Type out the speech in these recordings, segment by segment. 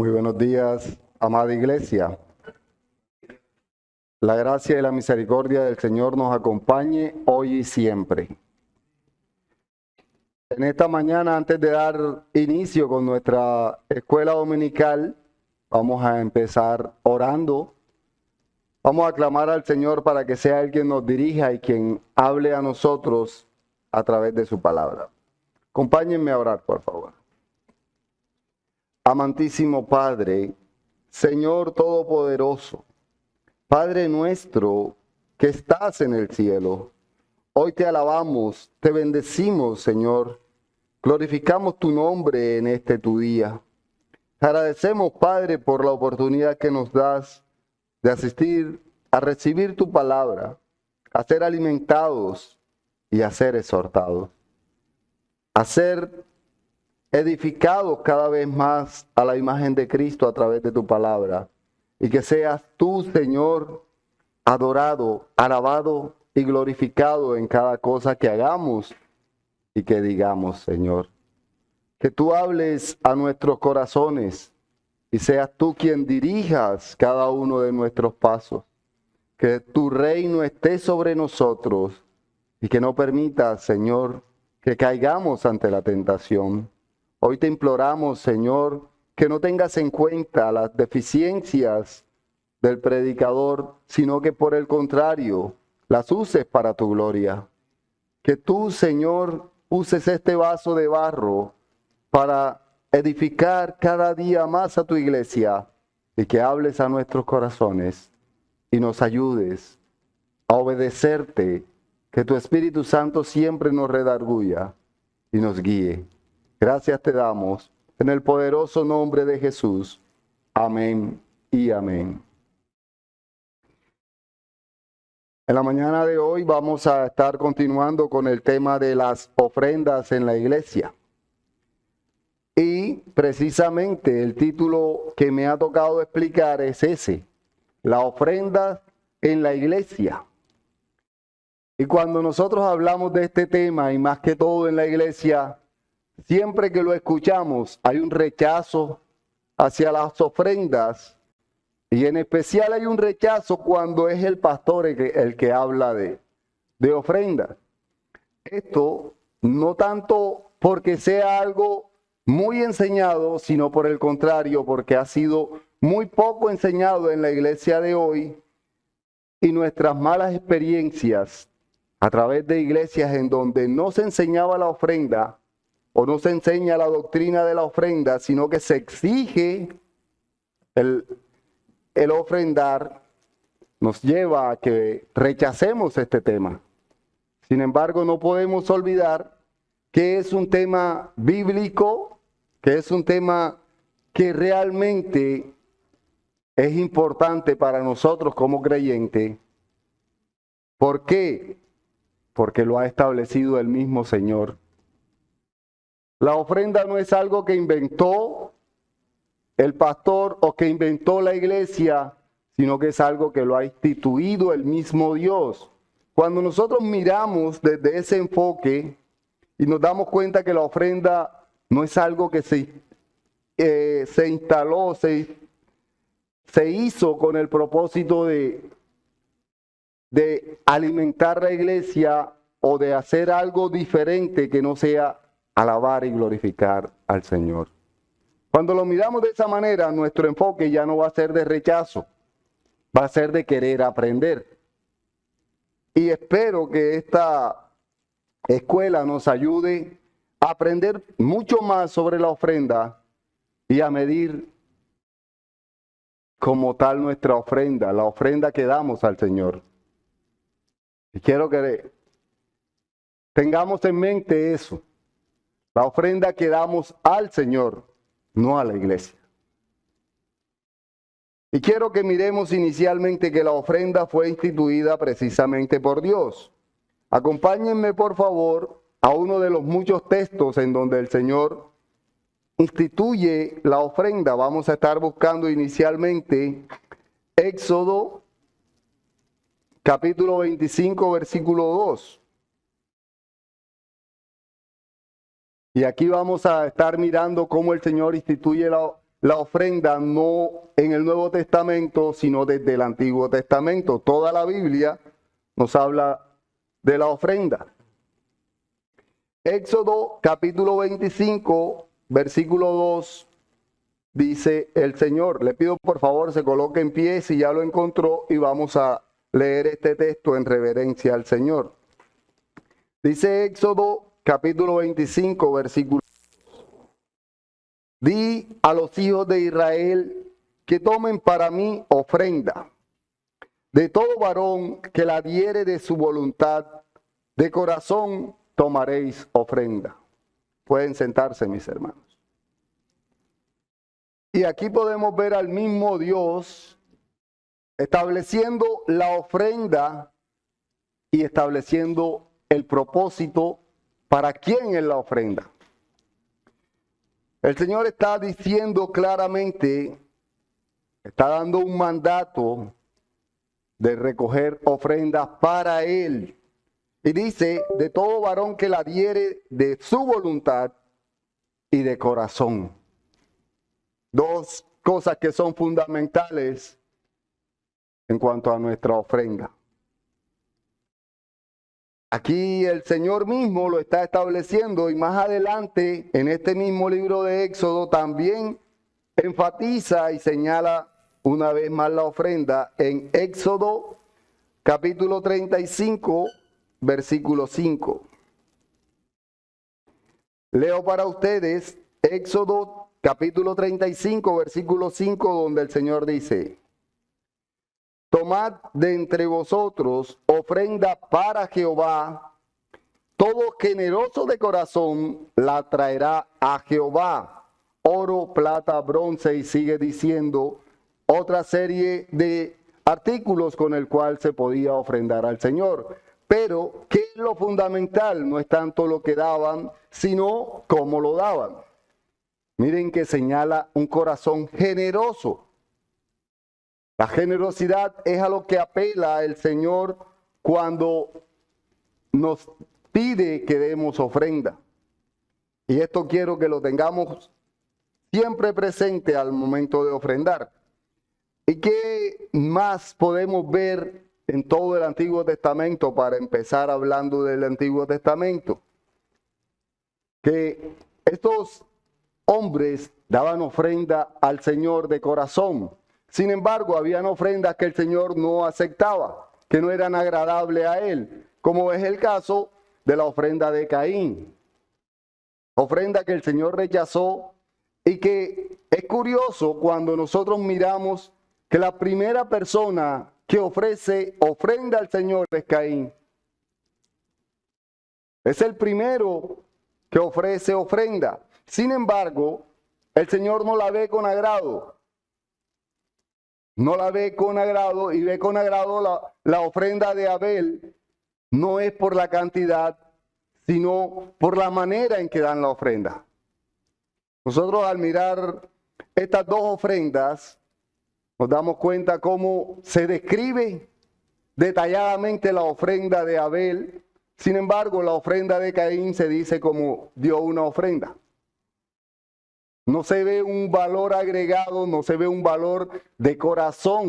Muy buenos días, amada iglesia. La gracia y la misericordia del Señor nos acompañe hoy y siempre. En esta mañana, antes de dar inicio con nuestra escuela dominical, vamos a empezar orando. Vamos a clamar al Señor para que sea Él quien nos dirija y quien hable a nosotros a través de su palabra. Acompáñenme a orar, por favor. Amantísimo Padre, Señor Todopoderoso, Padre nuestro que estás en el cielo, hoy te alabamos, te bendecimos, Señor. Glorificamos tu nombre en este tu día. Te agradecemos, Padre, por la oportunidad que nos das de asistir a recibir tu palabra, a ser alimentados y a ser exhortados, a ser edificados cada vez más a la imagen de Cristo a través de tu palabra. Y que seas tú, Señor, adorado, alabado y glorificado en cada cosa que hagamos y que digamos, Señor. Que tú hables a nuestros corazones y seas tú quien dirijas cada uno de nuestros pasos. Que tu reino esté sobre nosotros y que no permitas, Señor, que caigamos ante la tentación. Hoy te imploramos, Señor, que no tengas en cuenta las deficiencias del predicador, sino que por el contrario, las uses para tu gloria. Que tú, Señor, uses este vaso de barro para edificar cada día más a tu iglesia y que hables a nuestros corazones y nos ayudes a obedecerte, que tu Espíritu Santo siempre nos redarguya y nos guíe. Gracias te damos en el poderoso nombre de Jesús. Amén y amén. En la mañana de hoy vamos a estar continuando con el tema de las ofrendas en la iglesia. Y precisamente el título que me ha tocado explicar es ese, la ofrenda en la iglesia. Y cuando nosotros hablamos de este tema, y más que todo en la iglesia, siempre que lo escuchamos hay un rechazo hacia las ofrendas y en especial hay un rechazo cuando es el pastor el que habla de ofrenda. Esto no tanto porque sea algo muy enseñado, sino por el contrario, porque ha sido muy poco enseñado en la iglesia de hoy y nuestras malas experiencias a través de iglesias en donde no se enseñaba la ofrenda o no se enseña la doctrina de la ofrenda, sino que se exige el ofrendar, nos lleva a que rechacemos este tema. Sin embargo, no podemos olvidar que es un tema bíblico, que es un tema que realmente es importante para nosotros como creyentes. ¿Por qué? Porque lo ha establecido el mismo Señor. La ofrenda no es algo que inventó el pastor o que inventó la iglesia, sino que es algo que lo ha instituido el mismo Dios. Cuando nosotros miramos desde ese enfoque y nos damos cuenta que la ofrenda no es algo que se instaló, se hizo con el propósito de alimentar la iglesia o de hacer algo diferente que no sea alabar y glorificar al Señor. Cuando lo miramos de esa manera, nuestro enfoque ya no va a ser de rechazo, va a ser de querer aprender. Y espero que esta escuela nos ayude a aprender mucho más sobre la ofrenda y a medir como tal nuestra ofrenda, la ofrenda que damos al Señor. Y quiero que tengamos en mente eso, la ofrenda que damos al Señor, no a la iglesia. Y quiero que miremos inicialmente que la ofrenda fue instituida precisamente por Dios. Acompáñenme, por favor, a uno de los muchos textos en donde el Señor instituye la ofrenda. Vamos a estar buscando inicialmente Éxodo, capítulo 25, versículo 2. Y aquí vamos a estar mirando cómo el Señor instituye la ofrenda no en el Nuevo Testamento, sino desde el Antiguo Testamento. Toda la Biblia nos habla de la ofrenda. Éxodo capítulo 25, versículo 2, dice el Señor. Le pido por favor se coloque en pie si ya lo encontró y vamos a leer este texto en reverencia al Señor. Dice Éxodo capítulo 25, versículo 2. Di a los hijos de Israel que tomen para mí ofrenda. De todo varón que la diere de su voluntad, de corazón tomaréis ofrenda. Pueden sentarse, mis hermanos. Y aquí podemos ver al mismo Dios estableciendo la ofrenda y estableciendo el propósito para quién es la ofrenda. El Señor está diciendo claramente, está dando un mandato de recoger ofrendas para Él. Y dice, de todo varón que la diere de su voluntad y de corazón. Dos cosas que son fundamentales en cuanto a nuestra ofrenda. Aquí el Señor mismo lo está estableciendo y más adelante en este mismo libro de Éxodo también enfatiza y señala una vez más la ofrenda en Éxodo capítulo 35, versículo 5. Leo para ustedes Éxodo capítulo 35, versículo 5, donde el Señor dice: tomad de entre vosotros ofrenda para Jehová, todo generoso de corazón la traerá a Jehová, oro, plata, bronce, y sigue diciendo otra serie de artículos con el cual se podía ofrendar al Señor. Pero, ¿qué es lo fundamental? No es tanto lo que daban, sino cómo lo daban. Miren que señala un corazón generoso. La generosidad es a lo que apela el Señor cuando nos pide que demos ofrenda. Y esto quiero que lo tengamos siempre presente al momento de ofrendar. ¿Y qué más podemos ver en todo el Antiguo Testamento para empezar hablando del Antiguo Testamento? Que estos hombres daban ofrenda al Señor de corazón. Sin embargo, habían ofrendas que el Señor no aceptaba, que no eran agradables a Él, como es el caso de la ofrenda de Caín. Ofrenda que el Señor rechazó y que es curioso cuando nosotros miramos que la primera persona que ofrece ofrenda al Señor es Caín. Es el primero que ofrece ofrenda. Sin embargo, el Señor no la ve con agrado. No la ve con agrado y ve con agrado la ofrenda de Abel. No es por la cantidad, sino por la manera en que dan la ofrenda. Nosotros al mirar estas dos ofrendas, nos damos cuenta cómo se describe detalladamente la ofrenda de Abel. Sin embargo, la ofrenda de Caín se dice como dio una ofrenda. No se ve un valor agregado, no se ve un valor de corazón.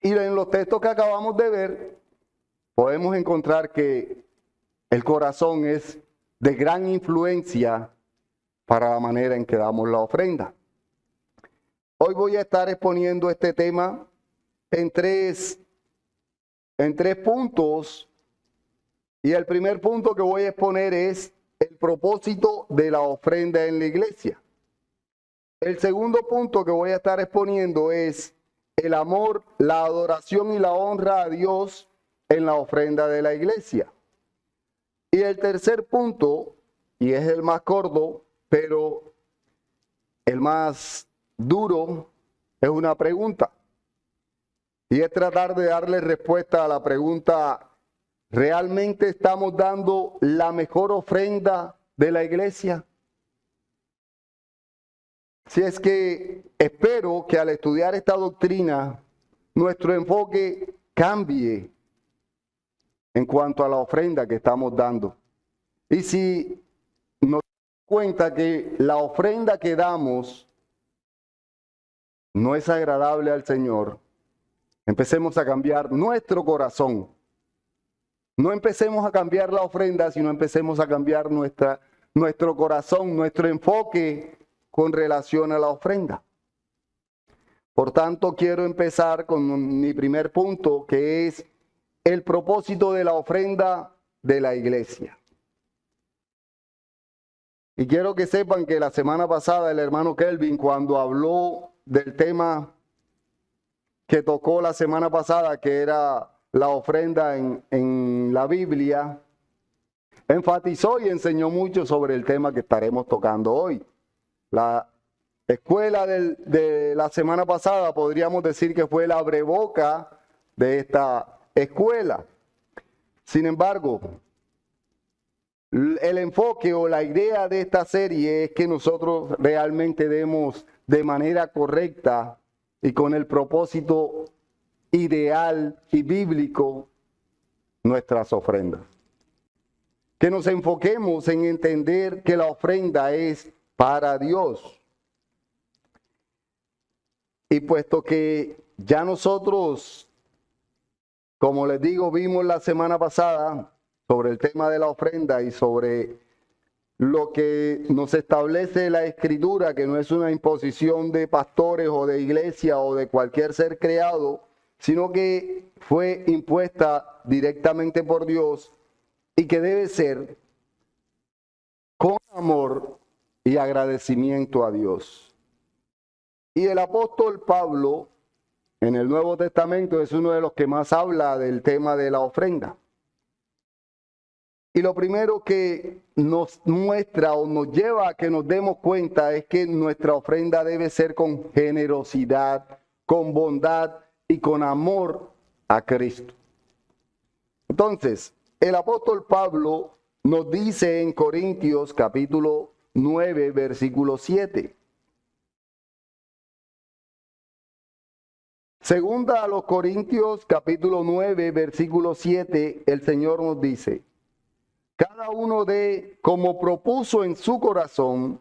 Y en los textos que acabamos de ver, podemos encontrar que el corazón es de gran influencia para la manera en que damos la ofrenda. Hoy voy a estar exponiendo este tema en tres puntos. Y el primer punto que voy a exponer es el propósito de la ofrenda en la iglesia. El segundo punto que voy a estar exponiendo es el amor, la adoración y la honra a Dios en la ofrenda de la iglesia. Y el tercer punto, y es el más corto, pero el más duro, es una pregunta. Y es tratar de darle respuesta a la pregunta: ¿realmente estamos dando la mejor ofrenda de la iglesia? Si es que espero que al estudiar esta doctrina, nuestro enfoque cambie en cuanto a la ofrenda que estamos dando. Y si nos damos cuenta que la ofrenda que damos no es agradable al Señor, empecemos a cambiar nuestro corazón. No empecemos a cambiar la ofrenda, sino empecemos a cambiar nuestro corazón, nuestro enfoque con relación a la ofrenda. Por tanto, quiero empezar con mi primer punto, que es el propósito de la ofrenda de la iglesia. Y quiero que sepan que la semana pasada el hermano Kelvin, cuando habló del tema que tocó la semana pasada, que era la ofrenda en la Biblia, enfatizó y enseñó mucho sobre el tema que estaremos tocando hoy. La escuela de la semana pasada podríamos decir que fue la abreboca de esta escuela. Sin embargo, el enfoque o la idea de esta serie es que nosotros realmente demos de manera correcta y con el propósito ideal y bíblico nuestras ofrendas. Que nos enfoquemos en entender que la ofrenda es para Dios. Y puesto que ya nosotros, como les digo, vimos la semana pasada sobre el tema de la ofrenda y sobre lo que nos establece la Escritura, que no es una imposición de pastores o de iglesia o de cualquier ser creado, sino que fue impuesta directamente por Dios y que debe ser con amor y agradecimiento a Dios. Y el apóstol Pablo, en el Nuevo Testamento, es uno de los que más habla del tema de la ofrenda. Y lo primero que nos muestra o nos lleva a que nos demos cuenta es que nuestra ofrenda debe ser con generosidad, con bondad y con amor a Cristo. Entonces, el apóstol Pablo nos dice en Corintios capítulo 9, versículo 7. Segunda a los Corintios capítulo 9, versículo 7, el Señor nos dice: cada uno dé como propuso en su corazón,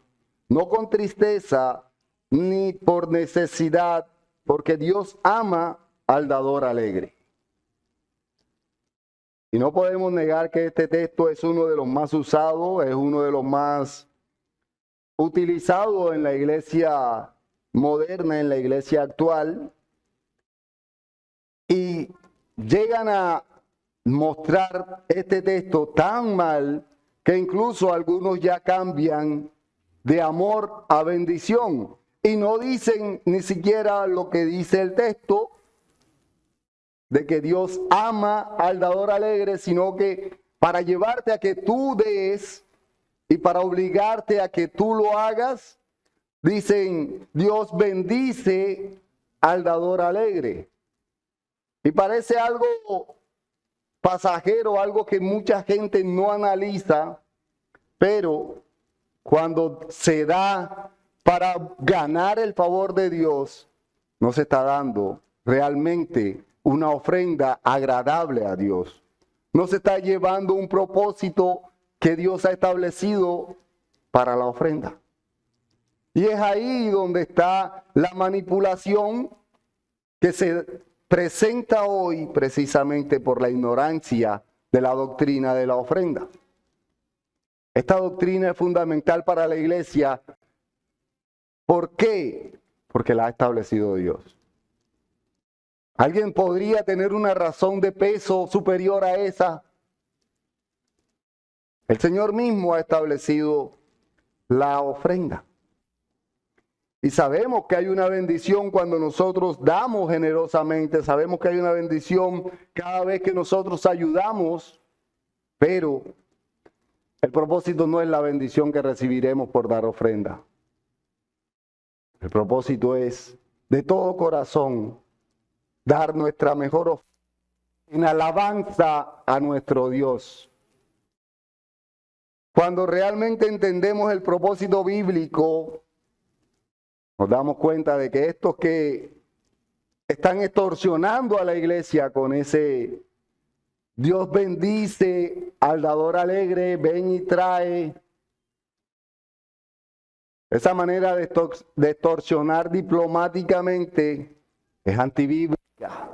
no con tristeza ni por necesidad, porque Dios ama al dador alegre. Y no podemos negar que este texto es uno de los más usados, es uno de los más utilizados en la iglesia moderna, en la iglesia actual. Y llegan a mostrar este texto tan mal que incluso algunos ya cambian de amor a bendición y no dicen ni siquiera lo que dice el texto de que Dios ama al dador alegre, sino que para llevarte a que tú des y para obligarte a que tú lo hagas, dicen Dios bendice al dador alegre. Y parece algo pasajero, algo que mucha gente no analiza, pero cuando se da para ganar el favor de Dios, no se está dando realmente una ofrenda agradable a Dios. No se está llevando un propósito que Dios ha establecido para la ofrenda. Y es ahí donde está la manipulación que se presenta hoy precisamente por la ignorancia de la doctrina de la ofrenda. Esta doctrina es fundamental para la iglesia. ¿Por qué? Porque la ha establecido Dios. ¿Alguien podría tener una razón de peso superior a esa? El Señor mismo ha establecido la ofrenda. Y sabemos que hay una bendición cuando nosotros damos generosamente, sabemos que hay una bendición cada vez que nosotros ayudamos, pero el propósito no es la bendición que recibiremos por dar ofrenda. El propósito es de todo corazón dar nuestra mejor ofrenda en alabanza a nuestro Dios. Cuando realmente entendemos el propósito bíblico, nos damos cuenta de que estos que están extorsionando a la iglesia con ese Dios bendice al dador alegre, ven y trae, Esa manera de extorsionar diplomáticamente es antibíblica.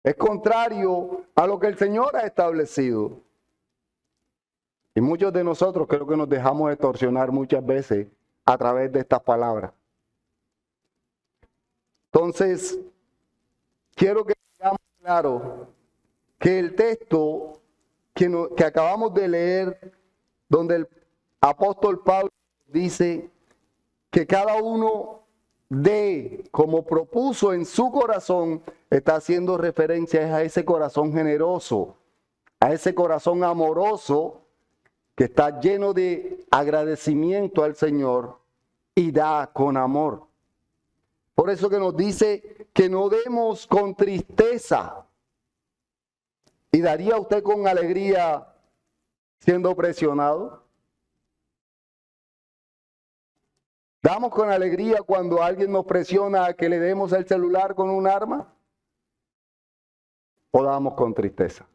Es contrario a lo que el Señor ha establecido. Y muchos de nosotros creo que nos dejamos extorsionar muchas veces a través de estas palabras. Entonces, quiero que tengamos claro que el texto que acabamos de leer, donde el apóstol Pablo dice que cada uno dé como propuso en su corazón, está haciendo referencia a ese corazón generoso, a ese corazón amoroso que está lleno de agradecimiento al Señor y da con amor. Por eso que nos dice que no demos con tristeza. ¿Y daría usted con alegría siendo presionado? ¿Damos con alegría cuando alguien nos presiona a que le demos el celular con un arma? ¿O damos con tristeza?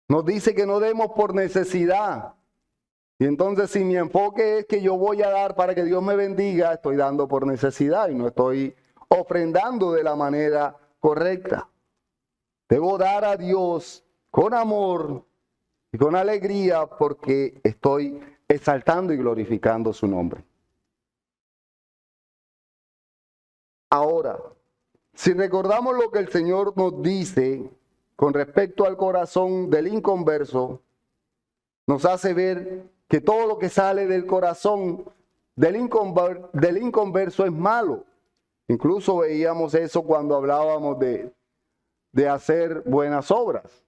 Nos dice que no demos por necesidad. Y entonces si mi enfoque es que yo voy a dar para que Dios me bendiga, estoy dando por necesidad y no estoy ofrendando de la manera correcta. Debo dar a Dios con amor y con alegría porque estoy exaltando y glorificando su nombre. Ahora, si recordamos lo que el Señor nos dice con respecto al corazón del inconverso, nos hace ver que todo lo que sale del corazón del inconverso es malo. Incluso veíamos eso cuando hablábamos de hacer buenas obras.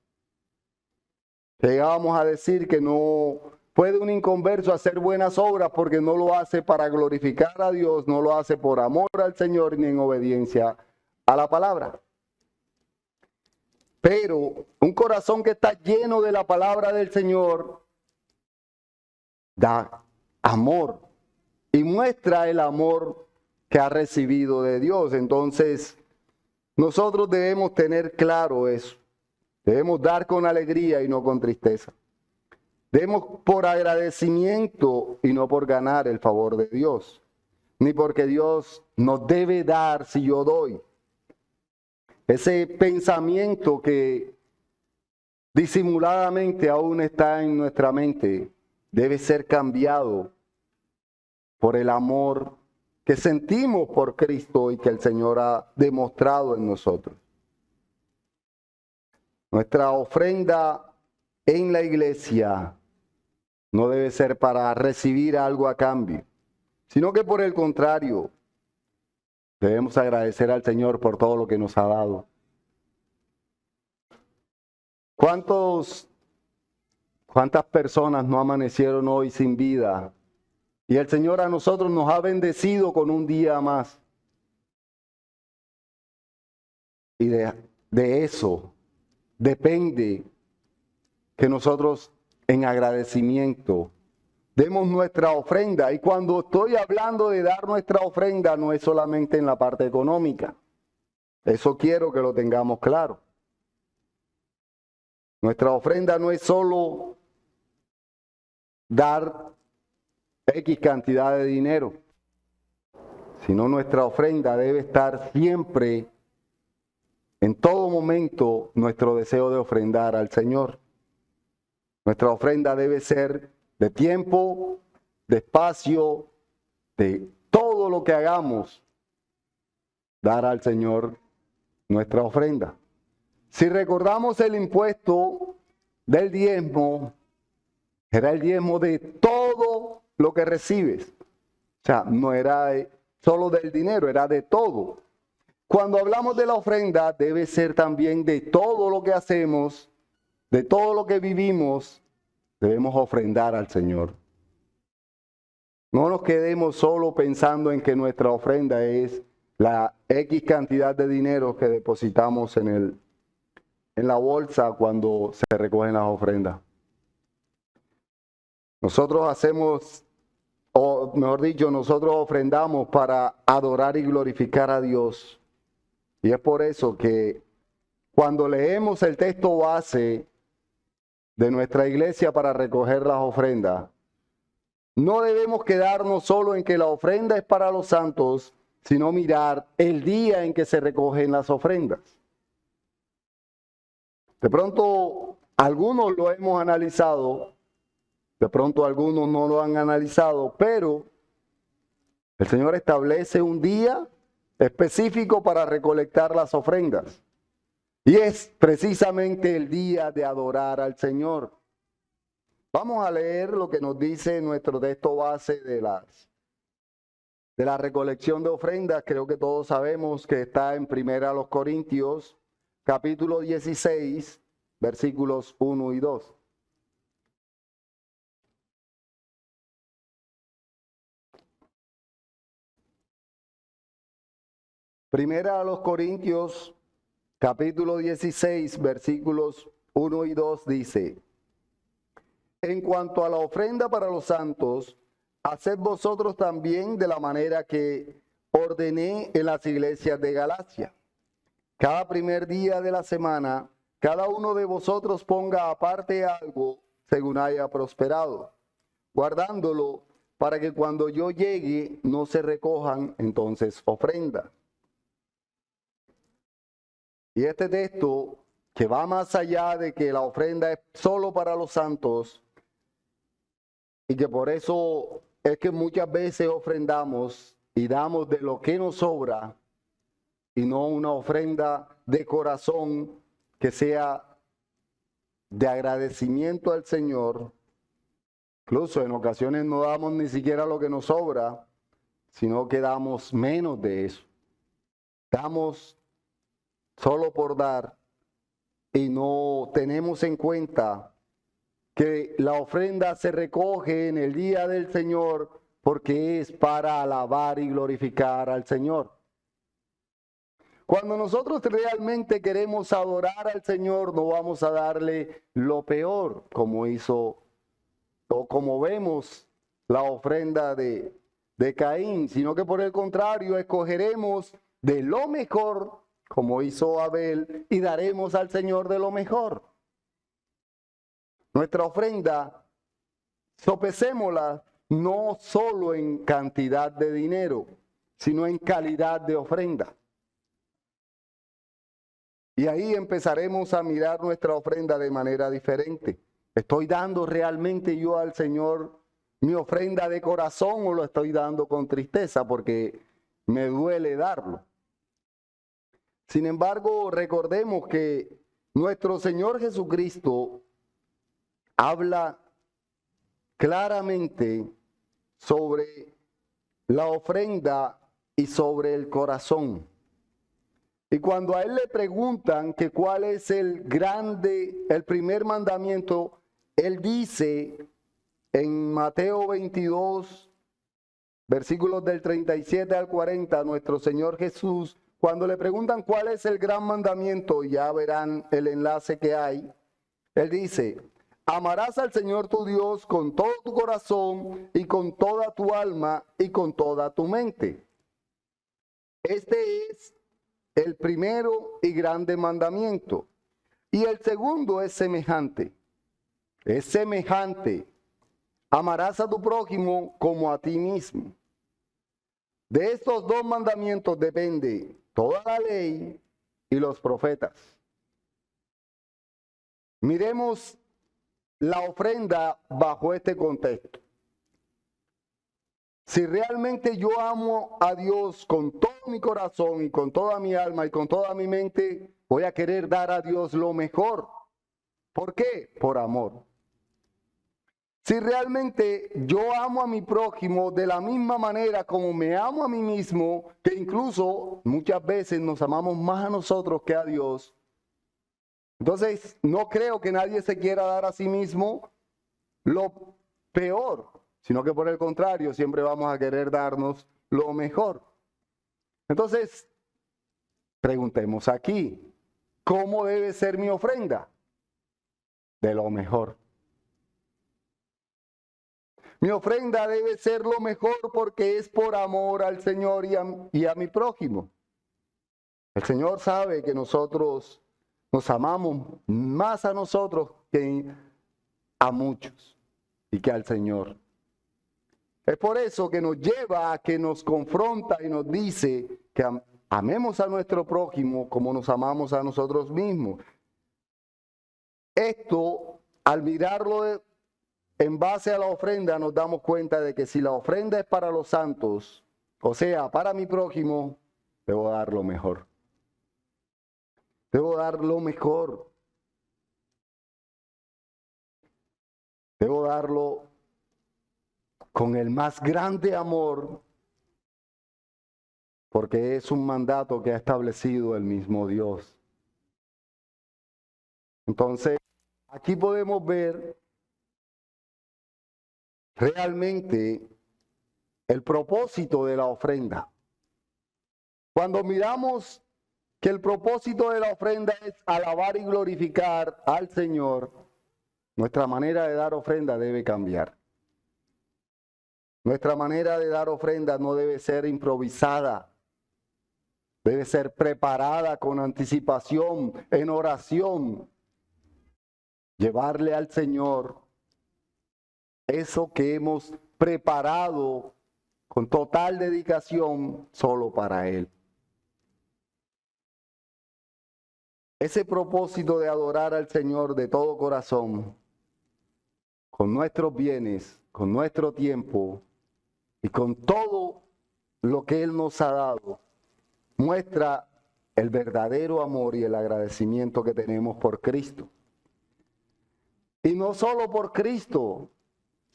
Llegábamos a decir que no puede un inconverso hacer buenas obras porque no lo hace para glorificar a Dios, no lo hace por amor al Señor ni en obediencia a la palabra. Pero un corazón que está lleno de la palabra del Señor da amor y muestra el amor que ha recibido de Dios. Entonces, nosotros debemos tener claro eso. Debemos dar con alegría y no con tristeza. Demos por agradecimiento y no por ganar el favor de Dios. Ni porque Dios nos debe dar si yo doy. Ese pensamiento que disimuladamente aún está en nuestra mente debe ser cambiado por el amor que sentimos por Cristo y que el Señor ha demostrado en nosotros. Nuestra ofrenda en la iglesia no debe ser para recibir algo a cambio, sino que por el contrario, debemos agradecer al Señor por todo lo que nos ha dado. ¿Cuántas personas no amanecieron hoy sin vida? Y el Señor a nosotros nos ha bendecido con un día más. Y de eso depende que nosotros en agradecimiento demos nuestra ofrenda. Y cuando estoy hablando de dar nuestra ofrenda, no es solamente en la parte económica. Eso quiero que lo tengamos claro. Nuestra ofrenda no es solo dar X cantidad de dinero, sino nuestra ofrenda debe estar siempre, en todo momento, nuestro deseo de ofrendar al Señor. Nuestra ofrenda debe ser de tiempo, de espacio, de todo lo que hagamos, dar al Señor nuestra ofrenda. Si recordamos el impuesto del diezmo, era el diezmo de todo lo que recibes. O sea, no era solo del dinero, era de todo. Cuando hablamos de la ofrenda, debe ser también de todo lo que hacemos, de todo lo que vivimos, debemos ofrendar al Señor. No nos quedemos solo pensando en que nuestra ofrenda es la X cantidad de dinero que depositamos en la bolsa cuando se recogen las ofrendas. Nosotros hacemos, o mejor dicho, nosotros ofrendamos para adorar y glorificar a Dios. Y es por eso que cuando leemos el texto base de nuestra iglesia para recoger las ofrendas, no debemos quedarnos solo en que la ofrenda es para los santos, sino mirar el día en que se recogen las ofrendas. De pronto, algunos lo hemos analizado, de pronto algunos no lo han analizado, pero el Señor establece un día específico para recolectar las ofrendas. Y es precisamente el día de adorar al Señor. Vamos a leer lo que nos dice nuestro texto base de la recolección de ofrendas. Creo que todos sabemos que está en 1 Corintios, capítulo 16, versículos 1 y 2. Primera a los Corintios, capítulo 16, versículos 1 y 2 dice: en cuanto a la ofrenda para los santos, haced vosotros también de la manera que ordené en las iglesias de Galacia. Cada primer día de la semana, cada uno de vosotros ponga aparte algo según haya prosperado, guardándolo para que cuando yo llegue no se recojan entonces ofrenda. Y este texto, que va más allá de que la ofrenda es solo para los santos, y que por eso es que muchas veces ofrendamos y damos de lo que nos sobra, y no una ofrenda de corazón que sea de agradecimiento al Señor. Incluso en ocasiones no damos ni siquiera lo que nos sobra, sino que damos menos de eso. Damos solo por dar y no tenemos en cuenta que la ofrenda se recoge en el día del Señor porque es para alabar y glorificar al Señor. Cuando nosotros realmente queremos adorar al Señor, no vamos a darle lo peor, como hizo o como vemos la ofrenda de Caín, sino que por el contrario escogeremos de lo mejor, como hizo Abel, y daremos al Señor de lo mejor. Nuestra ofrenda, sopesémosla no solo en cantidad de dinero, sino en calidad de ofrenda. Y ahí empezaremos a mirar nuestra ofrenda de manera diferente. ¿Estoy dando realmente yo al Señor mi ofrenda de corazón o lo estoy dando con tristeza porque me duele darlo? Sin embargo, recordemos que nuestro Señor Jesucristo habla claramente sobre la ofrenda y sobre el corazón. Y cuando a él le preguntan que cuál es el primer mandamiento, él dice en Mateo 22, versículos del 37 al 40, nuestro Señor Jesús, cuando le preguntan cuál es el gran mandamiento, ya verán el enlace que hay, él dice: amarás al Señor tu Dios con todo tu corazón y con toda tu alma y con toda tu mente. Este es el primero y grande mandamiento. Y el segundo es semejante. Es semejante. Amarás a tu prójimo como a ti mismo. De estos dos mandamientos depende toda la ley y los profetas. Miremos la ofrenda bajo este contexto. Si realmente yo amo a Dios con todo mi corazón y con toda mi alma y con toda mi mente, voy a querer dar a Dios lo mejor. ¿Por qué? Por amor. Si realmente yo amo a mi prójimo de la misma manera como me amo a mí mismo, que incluso muchas veces nos amamos más a nosotros que a Dios, entonces no creo que nadie se quiera dar a sí mismo lo peor, sino que por el contrario, siempre vamos a querer darnos lo mejor. Entonces, preguntemos aquí, ¿cómo debe ser mi ofrenda? De lo mejor. Mi ofrenda debe ser lo mejor porque es por amor al Señor y a mi prójimo. El Señor sabe que nosotros nos amamos más a nosotros que a muchos y que al Señor. Es por eso que nos lleva a que nos confronta y nos dice que amemos a nuestro prójimo como nos amamos a nosotros mismos. Esto, al mirarlo en base a la ofrenda, nos damos cuenta de que si la ofrenda es para los santos, o sea, para mi prójimo, debo dar lo mejor. Debo dar lo mejor. Debo darlo con el más grande amor, porque es un mandato que ha establecido el mismo Dios. Entonces, aquí podemos ver realmente el propósito de la ofrenda. Cuando miramos que el propósito de la ofrenda es alabar y glorificar al Señor, nuestra manera de dar ofrenda debe cambiar. Nuestra manera de dar ofrenda no debe ser improvisada, debe ser preparada con anticipación, en oración. Llevarle al Señor eso que hemos preparado con total dedicación solo para Él. Ese propósito de adorar al Señor de todo corazón, con nuestros bienes, con nuestro tiempo y con todo lo que Él nos ha dado, muestra el verdadero amor y el agradecimiento que tenemos por Cristo. Y no solo por Cristo,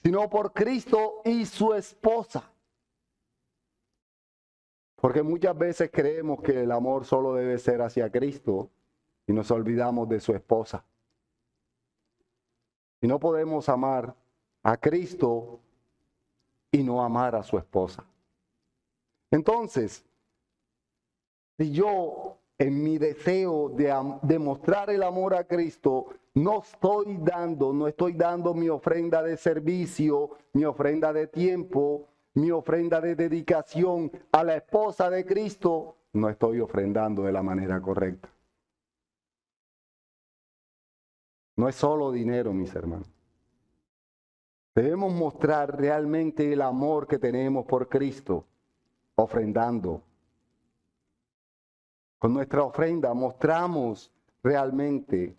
sino por Cristo y su esposa. Porque muchas veces creemos que el amor solo debe ser hacia Cristo y nos olvidamos de su esposa. Y no podemos amar a Cristo y no amar a su esposa. Entonces, si yo en mi deseo de demostrar el amor a Cristo no estoy dando mi ofrenda de servicio, mi ofrenda de tiempo, mi ofrenda de dedicación a la esposa de Cristo, no estoy ofrendando de la manera correcta. No es solo dinero, mis hermanos. Debemos mostrar realmente el amor que tenemos por Cristo, ofrendando. Con nuestra ofrenda mostramos realmente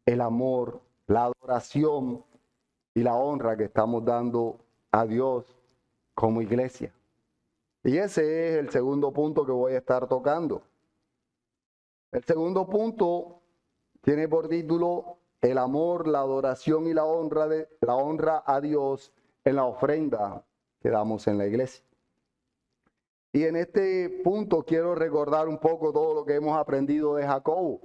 el amor, la adoración y la honra que estamos dando a Dios como iglesia. Y ese es el segundo punto que voy a estar tocando. El segundo punto tiene por título el amor, la adoración y la honra a Dios en la ofrenda que damos en la iglesia. Y en este punto quiero recordar un poco todo lo que hemos aprendido de Jacobo.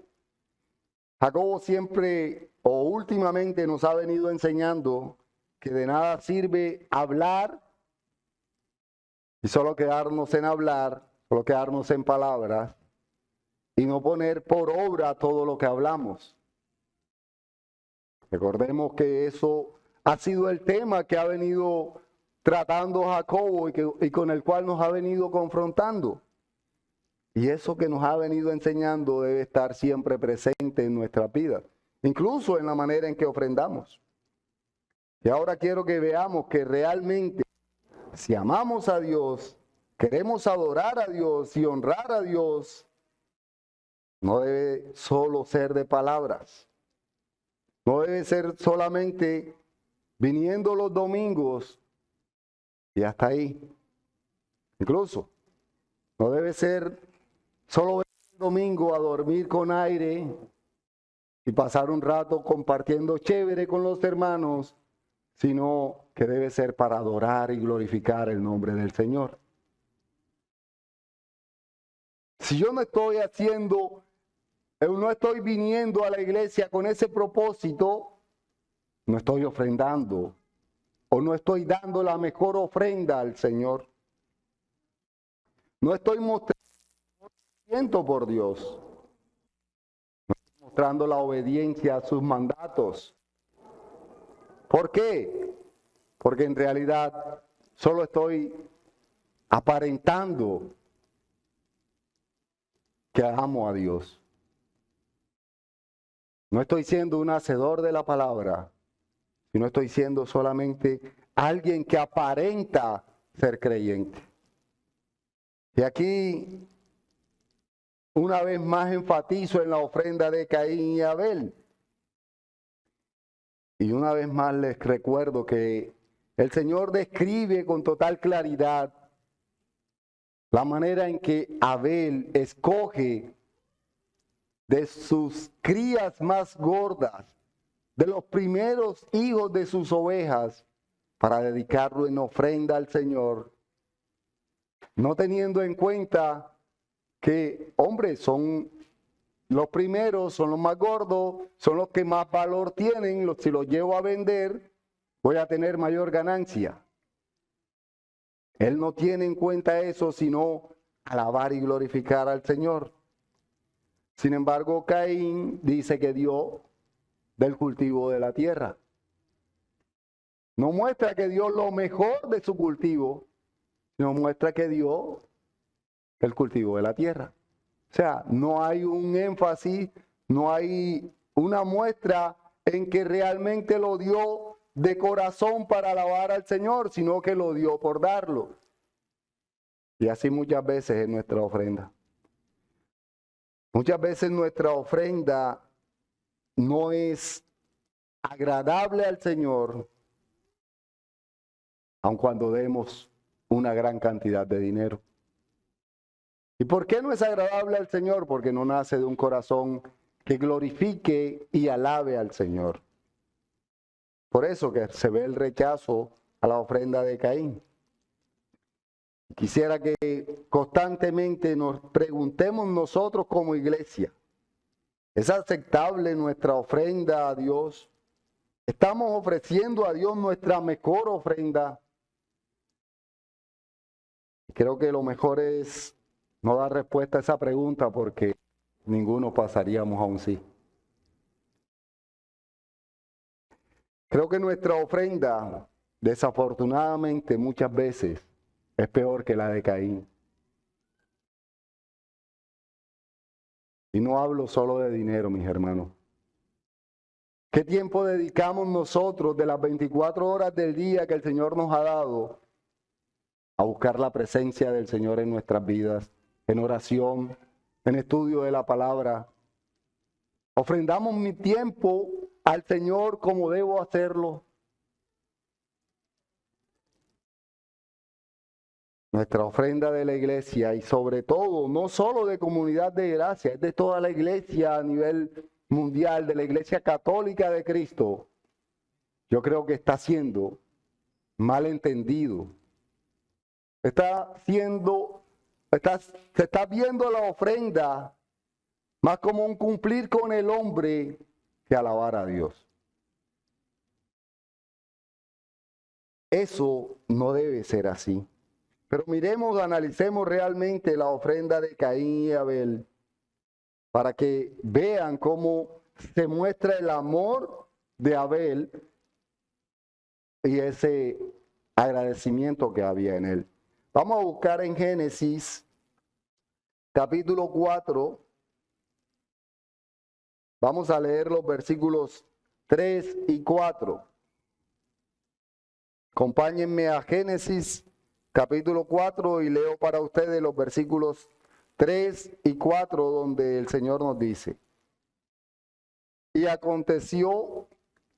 Jacobo siempre o últimamente nos ha venido enseñando que de nada sirve hablar y solo quedarnos en hablar, solo quedarnos en palabras y no poner por obra todo lo que hablamos. Recordemos que eso ha sido el tema que ha venido tratando Jacobo y con el cual nos ha venido confrontando. Y eso que nos ha venido enseñando debe estar siempre presente en nuestra vida, incluso en la manera en que ofrendamos. Y ahora quiero que veamos que realmente, si amamos a Dios, queremos adorar a Dios y honrar a Dios, no debe solo ser de palabras. No debe ser solamente viniendo los domingos y hasta ahí. Incluso, no debe ser solo venir el domingo a dormir con aire y pasar un rato compartiendo chévere con los hermanos, sino que debe ser para adorar y glorificar el nombre del Señor. Si yo no estoy viniendo a la iglesia con ese propósito, no estoy ofrendando o no estoy dando la mejor ofrenda al Señor. No estoy mostrando por Dios. No estoy mostrando la obediencia a sus mandatos. ¿Por qué? Porque en realidad solo estoy aparentando que amo a Dios. No estoy siendo un hacedor de la palabra, sino estoy siendo solamente alguien que aparenta ser creyente. Y aquí, una vez más enfatizo en la ofrenda de Caín y Abel. Y una vez más les recuerdo que el Señor describe con total claridad la manera en que Abel escoge de sus crías más gordas, de los primeros hijos de sus ovejas, para dedicarlo en ofrenda al Señor, no teniendo en cuenta que, hombre, son los primeros, son los más gordos, son los que más valor tienen, si los llevo a vender, voy a tener mayor ganancia. Él no tiene en cuenta eso, sino alabar y glorificar al Señor. Sin embargo, Caín dice que dio del cultivo de la tierra. No muestra que dio lo mejor de su cultivo, sino muestra que dio el cultivo de la tierra. O sea, no hay un énfasis, no hay una muestra en que realmente lo dio de corazón para alabar al Señor, sino que lo dio por darlo. Y así muchas veces es nuestra ofrenda. Muchas veces nuestra ofrenda no es agradable al Señor, aun cuando demos una gran cantidad de dinero. ¿Y por qué no es agradable al Señor? Porque no nace de un corazón que glorifique y alabe al Señor. Por eso que se ve el rechazo a la ofrenda de Caín. Quisiera que constantemente nos preguntemos nosotros como iglesia, ¿es aceptable nuestra ofrenda a Dios? ¿Estamos ofreciendo a Dios nuestra mejor ofrenda? Creo que lo mejor es no dar respuesta a esa pregunta porque ninguno pasaríamos a un sí. Creo que nuestra ofrenda, desafortunadamente, muchas veces es peor que la de Caín. Y no hablo solo de dinero, mis hermanos. ¿Qué tiempo dedicamos nosotros de las 24 horas del día que el Señor nos ha dado a buscar la presencia del Señor en nuestras vidas, en oración, en estudio de la palabra? ¿Ofrendamos mi tiempo al Señor como debo hacerlo? Nuestra ofrenda de la iglesia y sobre todo, no solo de Comunidad de Gracia, es de toda la iglesia a nivel mundial, de la Iglesia Católica de Cristo, yo creo que está siendo mal entendido. Se está viendo la ofrenda más como un cumplir con el hombre que alabar a Dios. Eso no debe ser así. Pero miremos, analicemos realmente la ofrenda de Caín y Abel para que vean cómo se muestra el amor de Abel y ese agradecimiento que había en él. Vamos a buscar en Génesis capítulo 4. Vamos a leer los versículos 3 y 4. Acompáñenme a Génesis capítulo 4 y leo para ustedes los versículos 3 y 4 donde el Señor nos dice: y aconteció,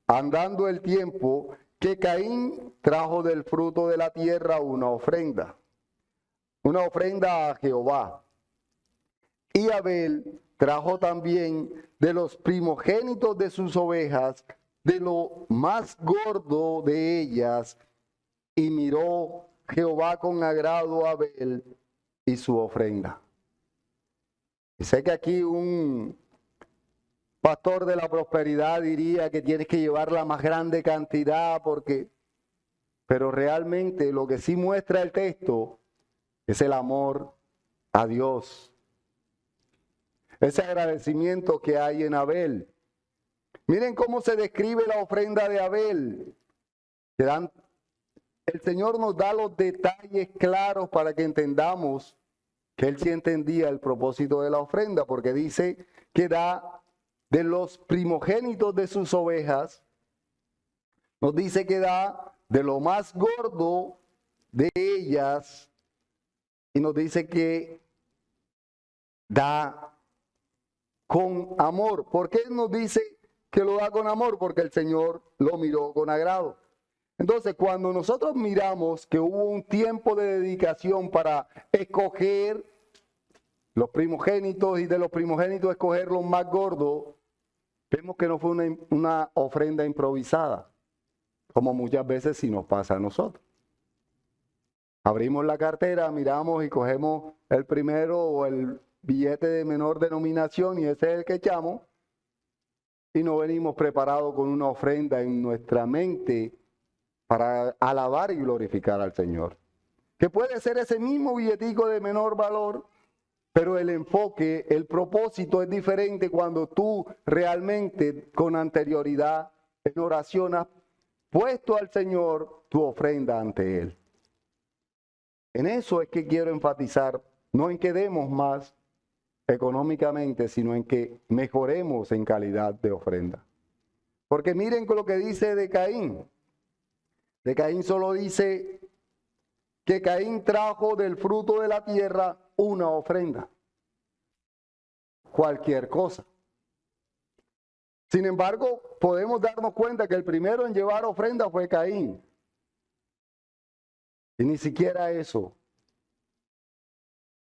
andando el tiempo, que Caín trajo del fruto de la tierra una ofrenda a Jehová. Y Abel trajo también de los primogénitos de sus ovejas, de lo más gordo de ellas, y miró Jehová con agrado a Abel y su ofrenda. Y sé que aquí un pastor de la prosperidad diría que tienes que llevar la más grande cantidad pero realmente lo que sí muestra el texto es el amor a Dios. Ese agradecimiento que hay en Abel. Miren cómo se describe la ofrenda de Abel. El Señor nos da los detalles claros para que entendamos que Él sí entendía el propósito de la ofrenda, porque dice que da de los primogénitos de sus ovejas, nos dice que da de lo más gordo de ellas y nos dice que da con amor. ¿Por qué nos dice que lo da con amor? Porque el Señor lo miró con agrado. Entonces, cuando nosotros miramos que hubo un tiempo de dedicación para escoger los primogénitos y de los primogénitos escoger los más gordos, vemos que no fue una ofrenda improvisada, como muchas veces sí nos pasa a nosotros. Abrimos la cartera, miramos y cogemos el primero o el billete de menor denominación y ese es el que echamos y no venimos preparados con una ofrenda en nuestra mente para alabar y glorificar al Señor. Que puede ser ese mismo billetico de menor valor, pero el enfoque, el propósito es diferente cuando tú realmente con anterioridad en oración has puesto al Señor tu ofrenda ante Él. En eso es que quiero enfatizar, no en que demos más económicamente, sino en que mejoremos en calidad de ofrenda. Porque miren con lo que dice de Caín. De Caín solo dice que Caín trajo del fruto de la tierra una ofrenda. Cualquier cosa. Sin embargo, podemos darnos cuenta que el primero en llevar ofrenda fue Caín. Y ni siquiera eso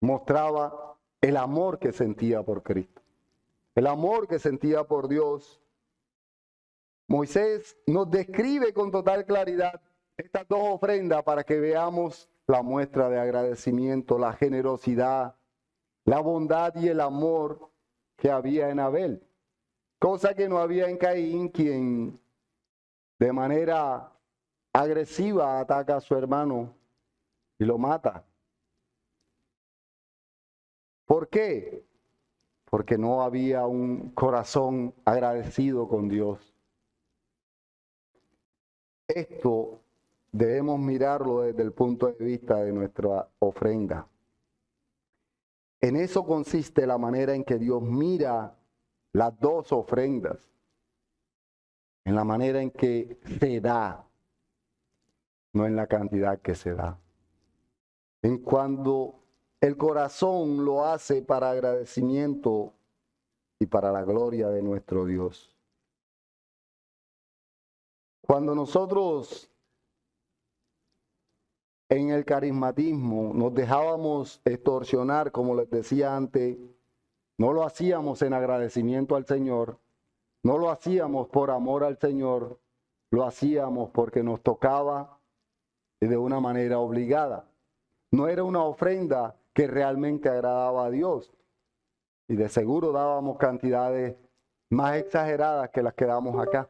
mostraba el amor que sentía por Cristo, el amor que sentía por Dios. Moisés nos describe con total claridad estas dos ofrendas para que veamos la muestra de agradecimiento, la generosidad, la bondad y el amor que había en Abel, cosa que no había en Caín, quien de manera agresiva ataca a su hermano y lo mata. ¿Por qué? Porque no había un corazón agradecido con Dios. Esto debemos mirarlo desde el punto de vista de nuestra ofrenda. En eso consiste la manera en que Dios mira las dos ofrendas, en la manera en que se da, no en la cantidad que se da. En cuando el corazón lo hace para agradecimiento y para la gloria de nuestro Dios. Cuando nosotros en el carismatismo nos dejábamos extorsionar, como les decía antes, no lo hacíamos en agradecimiento al Señor, no lo hacíamos por amor al Señor, lo hacíamos porque nos tocaba y de una manera obligada. No era una ofrenda que realmente agradaba a Dios. Y de seguro dábamos cantidades más exageradas que las que damos acá.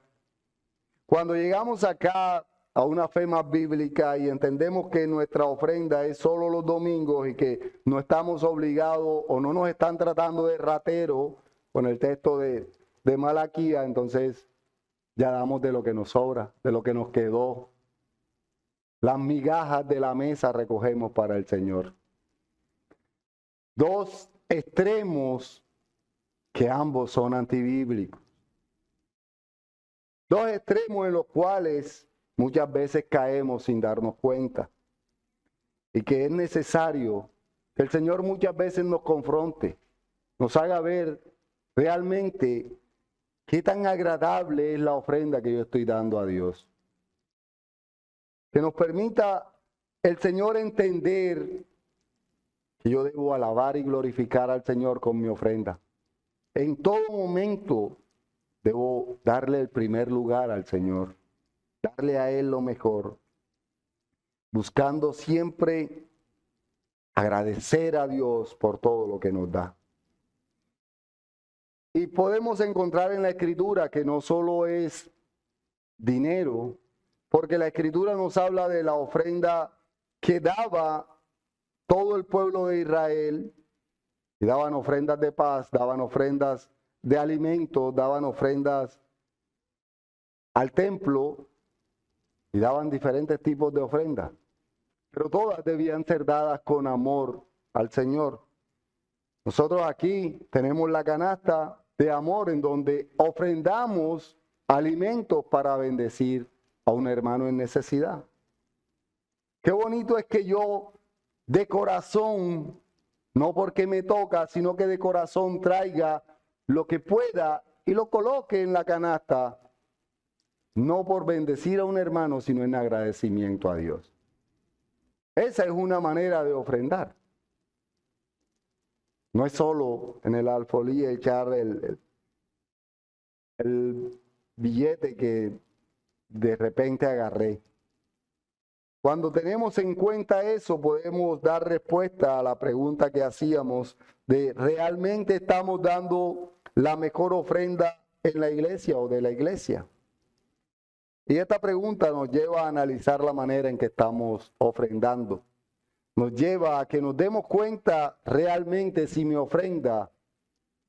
Cuando llegamos acá a una fe más bíblica y entendemos que nuestra ofrenda es solo los domingos y que no estamos obligados o no nos están tratando de ratero con el texto de Malaquía, entonces ya damos de lo que nos sobra, de lo que nos quedó. Las migajas de la mesa recogemos para el Señor. Dos extremos que ambos son antibíblicos. Dos extremos en los cuales muchas veces caemos sin darnos cuenta. Y que es necesario que el Señor muchas veces nos confronte, nos haga ver realmente qué tan agradable es la ofrenda que yo estoy dando a Dios. Que nos permita el Señor entender que yo debo alabar y glorificar al Señor con mi ofrenda. En todo momento debo darle el primer lugar al Señor, darle a Él lo mejor, buscando siempre agradecer a Dios por todo lo que nos da. Y podemos encontrar en la Escritura que no solo es dinero, porque la Escritura nos habla de la ofrenda que daba todo el pueblo de Israel, y daban ofrendas de paz, daban ofrendas de alimentos, daban ofrendas al templo y daban diferentes tipos de ofrendas. Pero todas debían ser dadas con amor al Señor. Nosotros aquí tenemos la canasta de amor en donde ofrendamos alimentos para bendecir a un hermano en necesidad. Qué bonito es que yo de corazón, no porque me toca, sino que de corazón traiga lo que pueda y lo coloque en la canasta, no por bendecir a un hermano, sino en agradecimiento a Dios. Esa es una manera de ofrendar. No es solo en el alfolí echar el billete que de repente agarré. Cuando tenemos en cuenta eso, podemos dar respuesta a la pregunta que hacíamos de ¿realmente estamos dando la mejor ofrenda en la iglesia o de la iglesia? Y esta pregunta nos lleva a analizar la manera en que estamos ofrendando. Nos lleva a que nos demos cuenta realmente si mi ofrenda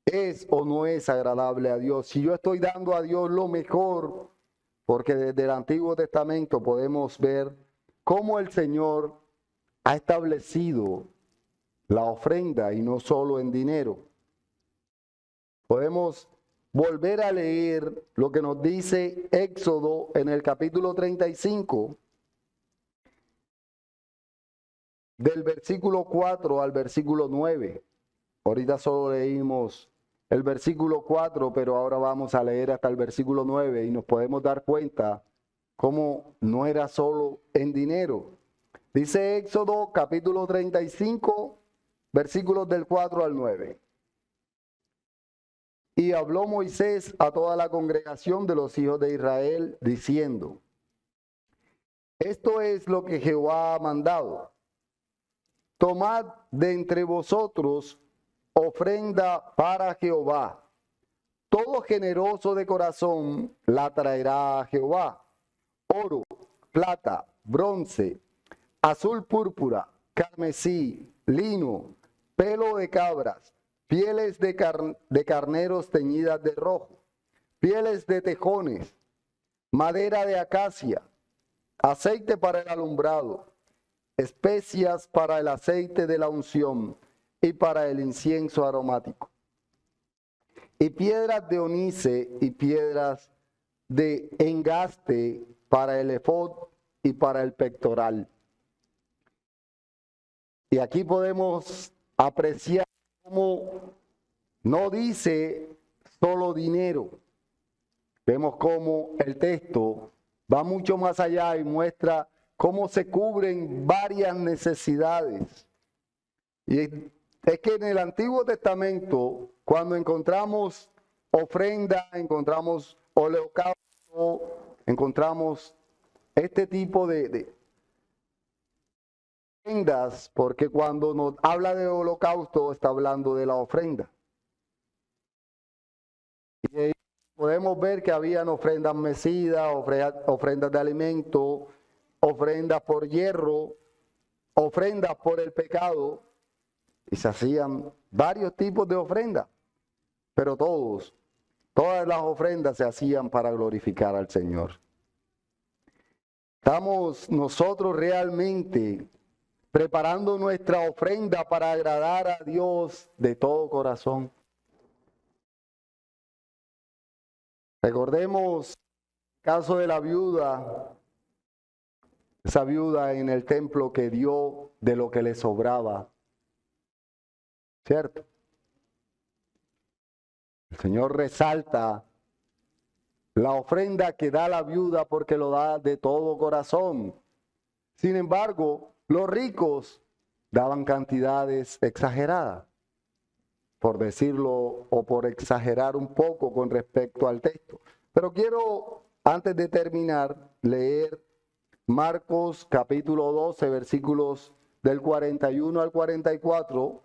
es o no es agradable a Dios. Si yo estoy dando a Dios lo mejor, porque desde el Antiguo Testamento podemos ver cómo el Señor ha establecido la ofrenda y no solo en dinero. Podemos volver a leer lo que nos dice Éxodo en el capítulo 35, del versículo 4 al versículo 9. Ahorita solo leímos el versículo 4, pero ahora vamos a leer hasta el versículo 9 y nos podemos dar cuenta cómo no era solo en dinero. Dice Éxodo capítulo 35, versículos del 4 al 9. Y habló Moisés a toda la congregación de los hijos de Israel, diciendo: esto es lo que Jehová ha mandado. Tomad de entre vosotros ofrenda para Jehová. Todo generoso de corazón la traerá a Jehová. Oro, plata, bronce, azul púrpura, carmesí, lino, pelo de cabras, pieles de carneros teñidas de rojo, pieles de tejones, madera de acacia, aceite para el alumbrado, especias para el aceite de la unción y para el incienso aromático, y piedras de onice y piedras de engaste para el efod y para el pectoral. Y aquí podemos apreciar cómo no dice solo dinero. Vemos cómo el texto va mucho más allá y muestra cómo se cubren varias necesidades. Y es que en el Antiguo Testamento, cuando encontramos ofrenda, encontramos holocausto, encontramos este tipo de ofrendas, porque cuando nos habla de holocausto está hablando de la ofrenda. Y ahí podemos ver que habían ofrendas mecidas, ofrendas de alimento, ofrendas por hierro, ofrendas por el pecado, y se hacían varios tipos de ofrendas, pero todas las ofrendas se hacían para glorificar al Señor. ¿Estamos nosotros realmente preparando nuestra ofrenda para agradar a Dios de todo corazón? Recordemos el caso de la viuda, esa viuda en el templo que dio de lo que le sobraba, ¿cierto? El Señor resalta la ofrenda que da la viuda porque lo da de todo corazón. Sin embargo, los ricos daban cantidades exageradas, por decirlo o por exagerar un poco con respecto al texto. Pero quiero, antes de terminar, leer Marcos capítulo 12, versículos del 41 al 44.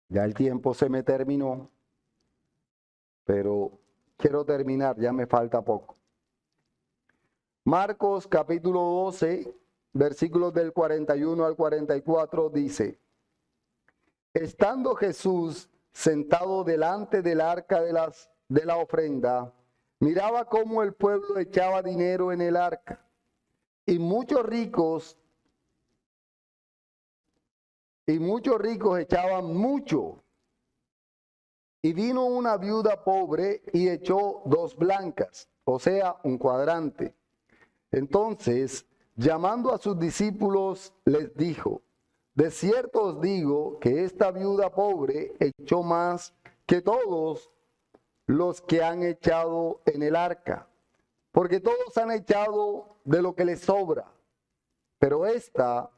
Ya el tiempo se me terminó, pero quiero terminar, ya me falta poco. Marcos capítulo 12, versículos del 41 al 44 dice: estando Jesús sentado delante del arca de la ofrenda, miraba cómo el pueblo echaba dinero en el arca, y muchos ricos echaban mucho. Y vino una viuda pobre y echó 2 blancas, o sea, un cuadrante, Entonces, llamando a sus discípulos, les dijo: de cierto os digo que esta viuda pobre echó más que todos los que han echado en el arca, porque todos han echado de lo que les sobra, pero esta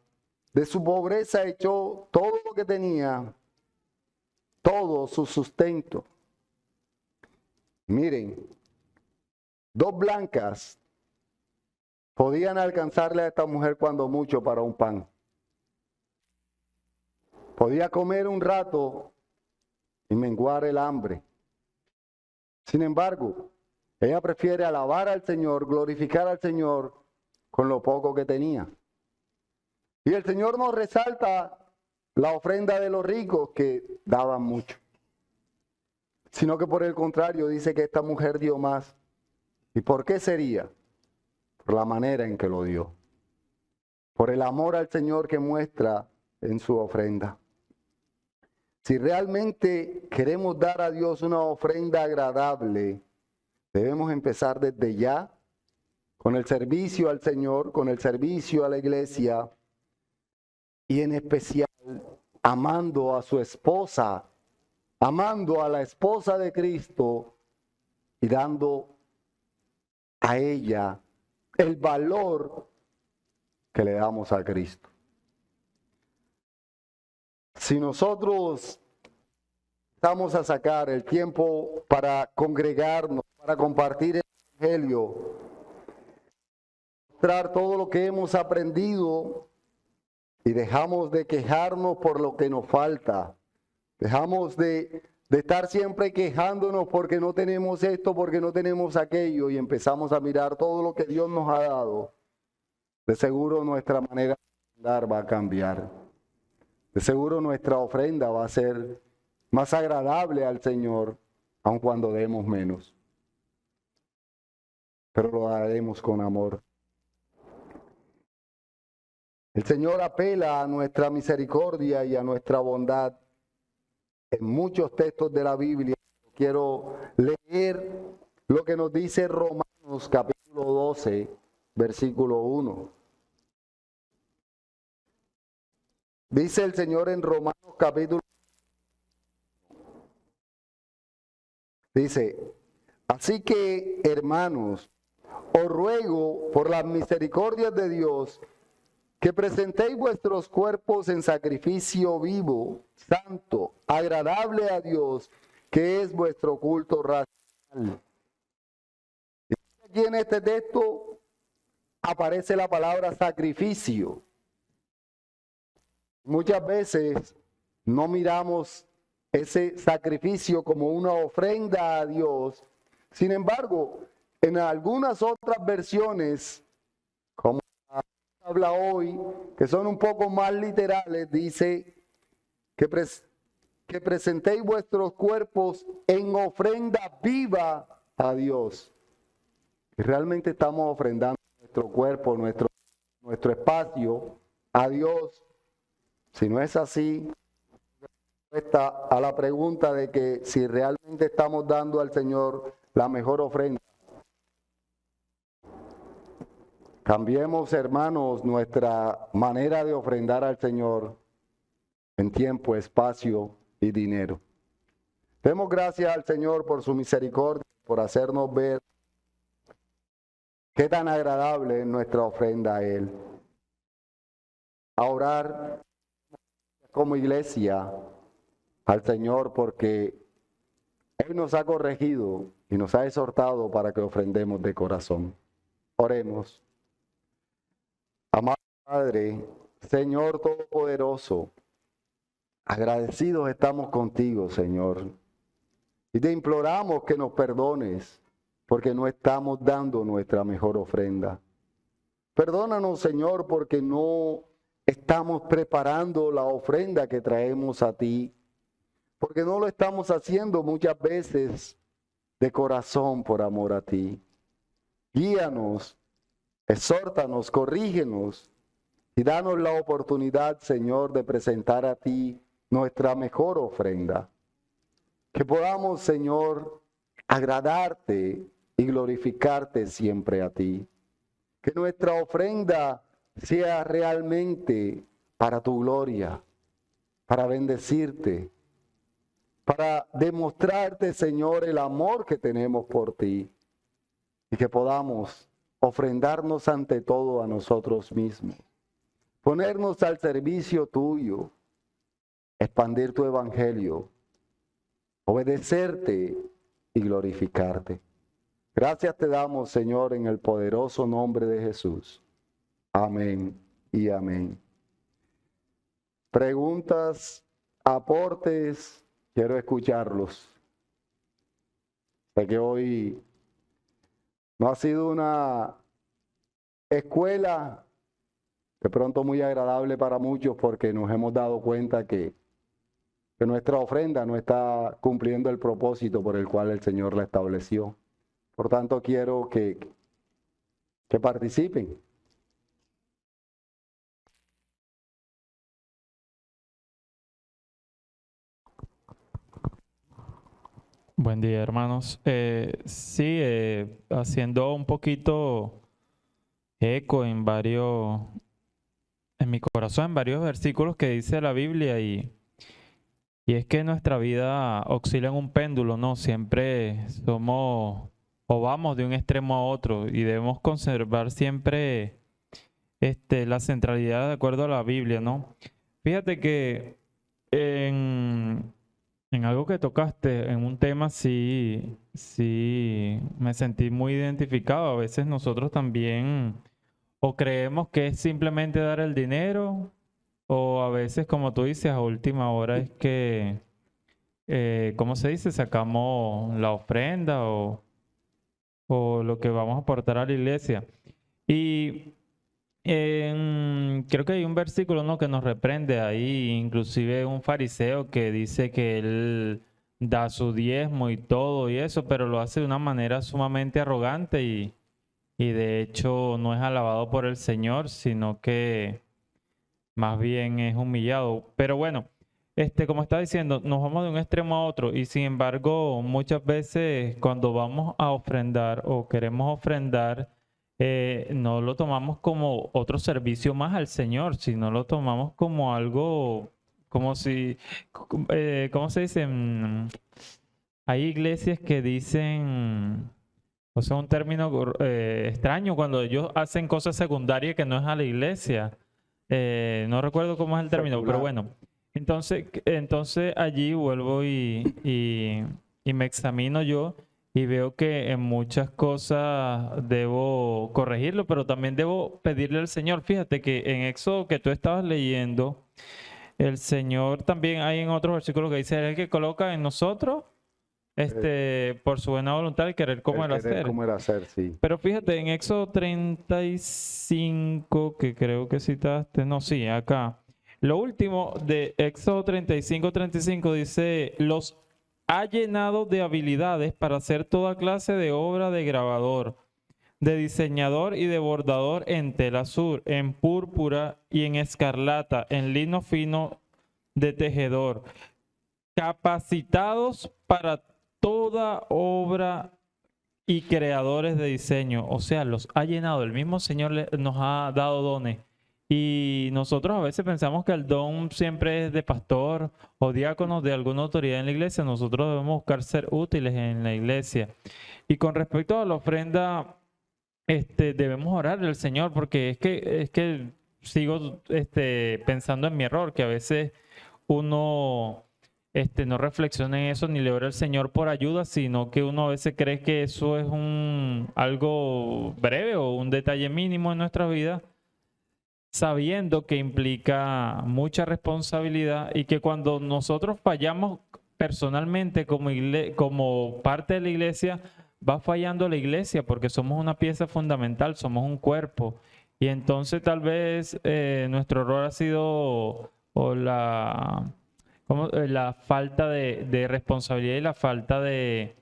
de su pobreza echó todo lo que tenía, todo su sustento. Miren, 2 blancas podían alcanzarle a esta mujer cuando mucho para un pan. Podía comer un rato y menguar el hambre. Sin embargo, ella prefiere alabar al Señor, glorificar al Señor con lo poco que tenía. Y el Señor nos resalta la ofrenda de los ricos que daban mucho, sino que por el contrario dice que esta mujer dio más. ¿Y por qué sería? Por la manera en que lo dio, por el amor al Señor que muestra en su ofrenda. Si realmente queremos dar a Dios una ofrenda agradable, debemos empezar desde ya con el servicio al Señor, con el servicio a la iglesia y en especial amando a su esposa, amando a la esposa de Cristo y dando a ella el valor que le damos a Cristo. Si nosotros vamos a sacar el tiempo para congregarnos, para compartir el Evangelio, mostrar todo lo que hemos aprendido y dejamos de quejarnos por lo que nos falta, dejamos de estar siempre quejándonos porque no tenemos esto, porque no tenemos aquello y empezamos a mirar todo lo que Dios nos ha dado, de seguro nuestra manera de andar va a cambiar. De seguro nuestra ofrenda va a ser más agradable al Señor, aun cuando demos menos. Pero lo haremos con amor. El Señor apela a nuestra misericordia y a nuestra bondad en muchos textos de la Biblia. Quiero leer lo que nos dice Romanos capítulo 12, versículo 1. Dice el Señor en Romanos capítulo 1. Dice: así que, hermanos, os ruego por las misericordias de Dios que presentéis vuestros cuerpos en sacrificio vivo, santo, agradable a Dios, que es vuestro culto racional. Aquí en este texto aparece la palabra sacrificio. Muchas veces no miramos ese sacrificio como una ofrenda a Dios. Sin embargo, en algunas otras versiones, como habla hoy, que son un poco más literales, dice que presentéis vuestros cuerpos en ofrenda viva a Dios. Y realmente estamos ofrendando nuestro cuerpo, nuestro espacio a Dios. Si no es así, respuesta a la pregunta de que si realmente estamos dando al Señor la mejor ofrenda. Cambiemos, hermanos, nuestra manera de ofrendar al Señor en tiempo, espacio y dinero. Demos gracias al Señor por su misericordia, por hacernos ver qué tan agradable es nuestra ofrenda a Él. A orar como iglesia al Señor porque Él nos ha corregido y nos ha exhortado para que ofrendemos de corazón. Oremos. Amado Padre, Señor Todopoderoso, agradecidos estamos contigo, Señor. Y te imploramos que nos perdones porque no estamos dando nuestra mejor ofrenda. Perdónanos, Señor, porque no estamos preparando la ofrenda que traemos a ti, porque no lo estamos haciendo muchas veces de corazón por amor a ti. Guíanos, exhórtanos, corrígenos y danos la oportunidad, Señor, de presentar a ti nuestra mejor ofrenda. Que podamos, Señor, agradarte y glorificarte siempre a ti. Que nuestra ofrenda sea realmente para tu gloria, para bendecirte, para demostrarte, Señor, el amor que tenemos por ti y que podamos ofrendarnos ante todo a nosotros mismos, ponernos al servicio tuyo, expandir tu evangelio, obedecerte y glorificarte. Gracias te damos, Señor, en el poderoso nombre de Jesús. Amén y amén. Preguntas, aportes, quiero escucharlos. Sé que hoy no ha sido una escuela de pronto muy agradable para muchos porque nos hemos dado cuenta que nuestra ofrenda no está cumpliendo el propósito por el cual el Señor la estableció. Por tanto, quiero que participen. Buen día, hermanos. Sí, haciendo un poquito eco en mi corazón, en varios versículos que dice la Biblia y es que nuestra vida oscila en un péndulo, ¿no? Siempre somos o vamos de un extremo a otro y debemos conservar siempre la centralidad de acuerdo a la Biblia, ¿no? Fíjate que en algo que tocaste, en un tema, sí, me sentí muy identificado. A veces nosotros también o creemos que es simplemente dar el dinero, o a veces, como tú dices, a última hora es que, ¿cómo se dice? Sacamos la ofrenda o lo que vamos a aportar a la iglesia. Y creo que hay un versículo, ¿no?, que nos reprende ahí, inclusive un fariseo que dice que él da su diezmo y todo y eso, pero lo hace de una manera sumamente arrogante y de hecho no es alabado por el Señor, sino que más bien es humillado. Pero bueno, como está diciendo, nos vamos de un extremo a otro y sin embargo muchas veces cuando vamos a ofrendar o queremos ofrendar, no lo tomamos como otro servicio más al Señor, sino lo tomamos como algo, como si, ¿cómo se dice? Hay iglesias que dicen, o sea, un término extraño cuando ellos hacen cosas secundarias que no es a la iglesia. No recuerdo cómo es el término, pero Secular. bueno. Entonces allí vuelvo y me examino yo y veo que en muchas cosas debo corregirlo, pero también debo pedirle al Señor. Fíjate que en Éxodo que tú estabas leyendo, el Señor también hay en otros versículos que dice, "Él es el que coloca en nosotros, por su buena voluntad, el querer como El el querer hacer". como el hacer, sí. Pero fíjate, en Éxodo 35, que creo que citaste, no, sí, acá. Lo último de Éxodo 35 dice, los ha llenado de habilidades para hacer toda clase de obra de grabador, de diseñador y de bordador en tela azul, en púrpura y en escarlata, en lino fino de tejedor, capacitados para toda obra y creadores de diseño. O sea, los ha llenado. El mismo Señor nos ha dado dones. Y nosotros a veces pensamos que el don siempre es de pastor o diácono de alguna autoridad en la iglesia. Nosotros debemos buscar ser útiles en la iglesia. Y con respecto a la ofrenda, debemos orarle al Señor porque es que sigo pensando en mi error, que a veces uno no reflexiona en eso ni le ora al Señor por ayuda, sino que uno a veces cree que eso es algo breve o un detalle mínimo en nuestra vida, sabiendo que implica mucha responsabilidad y que cuando nosotros fallamos personalmente como parte de la iglesia, va fallando la iglesia porque somos una pieza fundamental, somos un cuerpo. Y entonces tal vez nuestro error ha sido o la falta de responsabilidad y la falta de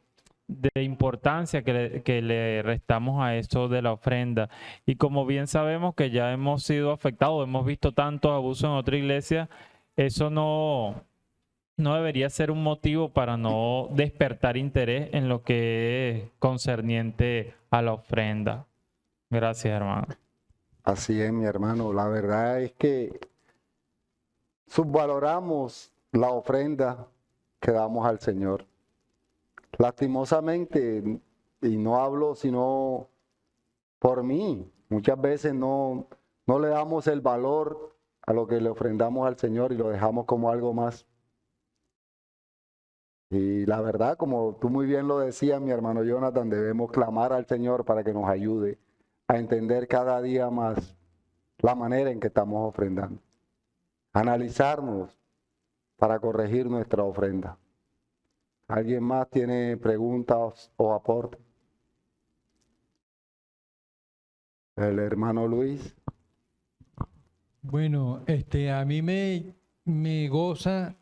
importancia que le restamos a esto de la ofrenda. Y como bien sabemos que ya hemos sido afectados, hemos visto tantos abusos en otra iglesia, eso no debería ser un motivo para no despertar interés en lo que es concerniente a la ofrenda. Gracias, hermano. Así es, mi hermano. La verdad es que subvaloramos la ofrenda que damos al Señor. Lastimosamente, y no hablo sino por mí, muchas veces no le damos el valor a lo que le ofrendamos al Señor y lo dejamos como algo más. Y la verdad, como tú muy bien lo decías, mi hermano Jonathan, debemos clamar al Señor para que nos ayude a entender cada día más la manera en que estamos ofrendando. Analizarnos para corregir nuestra ofrenda. ¿Alguien más tiene preguntas o aportes? El hermano Luis. Bueno, a mí me goza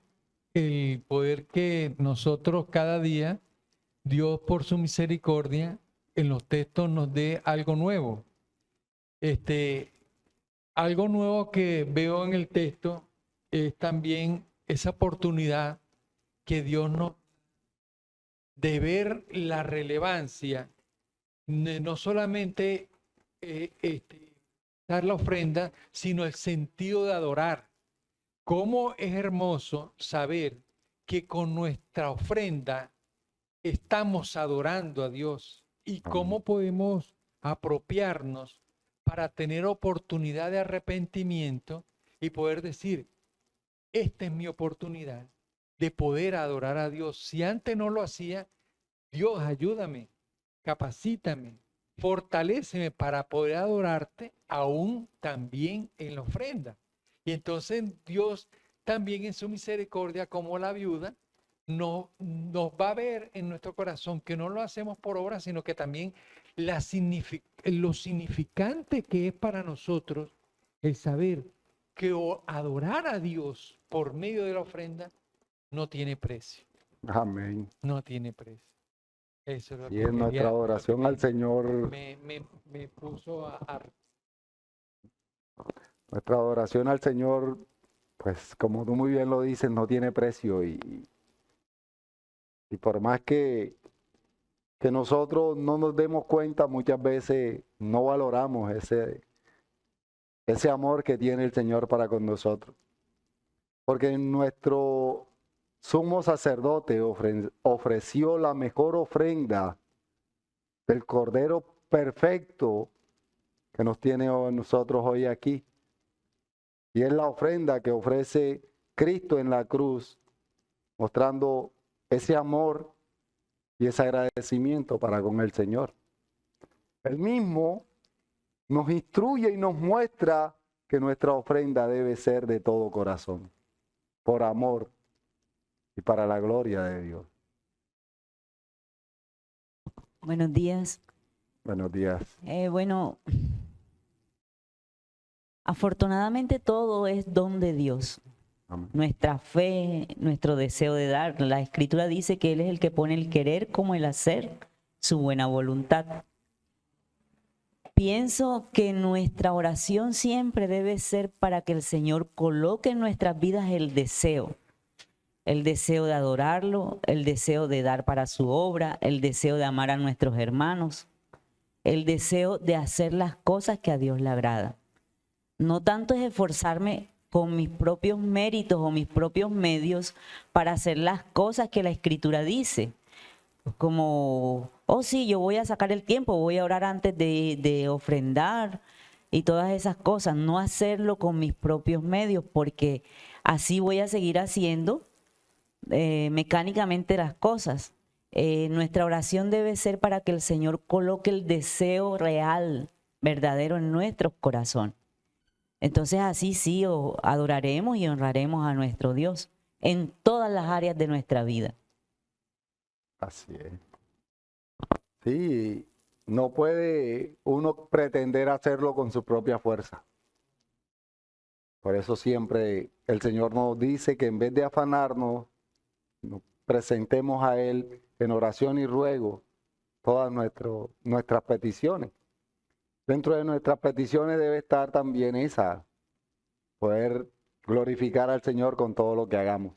el poder que nosotros cada día, Dios por su misericordia, en los textos nos dé algo nuevo. Algo nuevo que veo en el texto es también esa oportunidad que Dios nos de ver la relevancia, no solamente dar la ofrenda, sino el sentido de adorar. Cómo es hermoso saber que con nuestra ofrenda estamos adorando a Dios y cómo podemos apropiarnos para tener oportunidad de arrepentimiento y poder decir, esta es mi oportunidad de poder adorar a Dios. Si antes no lo hacía, Dios, ayúdame, capacítame, fortaléceme para poder adorarte aún también en la ofrenda. Y entonces Dios también en su misericordia, como la viuda, nos va a ver en nuestro corazón que no lo hacemos por obra, sino que también lo significante que es para nosotros el saber que adorar a Dios por medio de la ofrenda no tiene precio. Amén. No tiene precio. Eso es lo Y que en nuestra quería, oración al Señor, me puso a nuestra oración al Señor, pues como tú muy bien lo dices, no tiene precio y por más que nosotros no nos demos cuenta, muchas veces no valoramos ese amor que tiene el Señor para con nosotros. Porque nuestro sumo sacerdote ofreció la mejor ofrenda del Cordero perfecto que nos tiene nosotros hoy aquí. Y es la ofrenda que ofrece Cristo en la cruz, mostrando ese amor y ese agradecimiento para con el Señor. Él mismo nos instruye y nos muestra que nuestra ofrenda debe ser de todo corazón, por amor y para la gloria de Dios. Buenos días. Buenos días. Bueno, afortunadamente todo es don de Dios. Amén. Nuestra fe, nuestro deseo de dar. La Escritura dice que Él es el que pone el querer como el hacer, su buena voluntad. Pienso que nuestra oración siempre debe ser para que el Señor coloque en nuestras vidas el deseo de adorarlo, el deseo de dar para su obra, el deseo de amar a nuestros hermanos, el deseo de hacer las cosas que a Dios le agrada. No tanto es esforzarme con mis propios méritos o mis propios medios para hacer las cosas que la Escritura dice, como, oh sí, yo voy a sacar el tiempo, voy a orar antes de ofrendar y todas esas cosas, no hacerlo con mis propios medios, porque así voy a seguir haciendo mecánicamente las cosas. Nuestra oración debe ser para que el Señor coloque el deseo real, verdadero en nuestro corazón. Entonces así sí adoraremos y honraremos a nuestro Dios en todas las áreas de nuestra vida. Así es. Sí, no puede uno pretender hacerlo con su propia fuerza. Por eso siempre el Señor nos dice que en vez de afanarnos, nos presentemos a Él en oración y ruego todas nuestras peticiones. Dentro de nuestras peticiones debe estar también esa, poder glorificar al Señor con todo lo que hagamos.